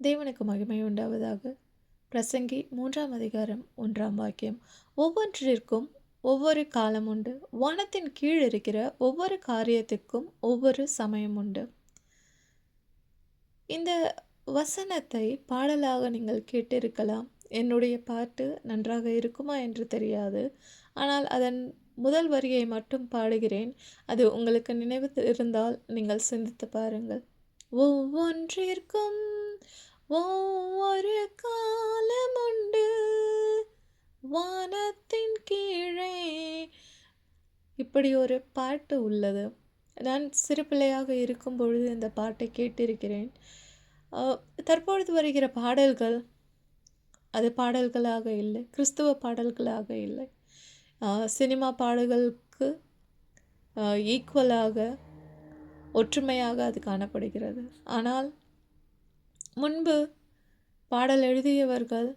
தேவனுக்கு மகிமை உண்டாவதாக. பிரசங்கி 3ஆம் அதிகாரம் 1ஆம் வாக்கியம். ஒவ்வொன்றிற்கும் ஒவ்வொரு காலம் உண்டு. வானத்தின் கீழ் இருக்கிற ஒவ்வொரு காரியத்துக்கும் ஒவ்வொரு சமயம் உண்டு. இந்த வசனத்தை பாடலாக நீங்கள் கேட்டிருக்கலாம். என்னுடைய பாட்டு நன்றாக இருக்குமா என்று தெரியாது. ஆனால் அதன் முதல் வரியை மட்டும் பாடுகிறேன். அது உங்களுக்கு நினைவு இருந்தால் நீங்கள் சிந்தித்து பாருங்கள். ஒவ்வொன்றிற்கும் ஒவ்வொரு காலம் உண்டு, வானத்தின் கீழே. இப்படி ஒரு பாட்டு உள்ளது. நான் சிறு பிள்ளையாக இருக்கும் பொழுது இந்த பாட்டை கேட்டிருக்கிறேன். தற்பொழுது வருகிற பாடல்கள் அது பாடல்களாக இல்லை, கிறிஸ்துவ பாடல்களாக இல்லை. சினிமா பாடல்களுக்கு ஈக்குவலாக ஒற்றுமையாக அது காணப்படுகிறது. ஆனால் முன்பு பாடல் எழுதியவர்கள்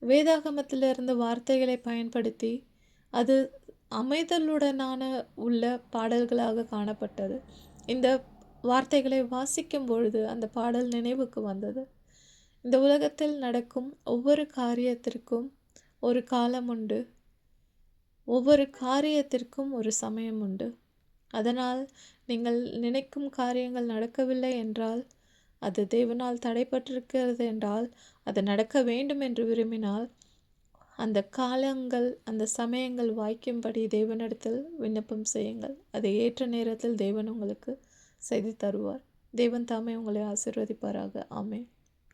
வேதாகமத்திலிருந்து வார்த்தைகளை பயன்படுத்தி அது அமைதலுடனான உள்ள பாடல்களாக காணப்பட்டது. இந்த வார்த்தைகளை வாசிக்கும் பொழுது அந்த பாடல் நினைவுக்கு வந்தது. இந்த உலகத்தில் நடக்கும் ஒவ்வொரு காரியத்திற்கும் ஒரு காலம் உண்டு, ஒவ்வொரு காரியத்திற்கும் ஒரு சமயம் உண்டு. அதனால் நீங்கள் நினைக்கும் காரியங்கள் நடக்கவில்லை என்றால், அது தேவனால் தடைப்பட்டிருக்கிறது என்றால், அது நடக்க வேண்டும் என்று விரும்பினால், அந்த காலங்கள் அந்த சமயங்கள் வாய்க்கும்படி தேவனிடத்தில் விண்ணப்பம் செய்யுங்கள். அதை ஏற்ற நேரத்தில் தேவன் உங்களுக்கு செய்து தருவார். தேவன் தாமே உங்களை ஆசீர்வதிப்பாராக. ஆமென்.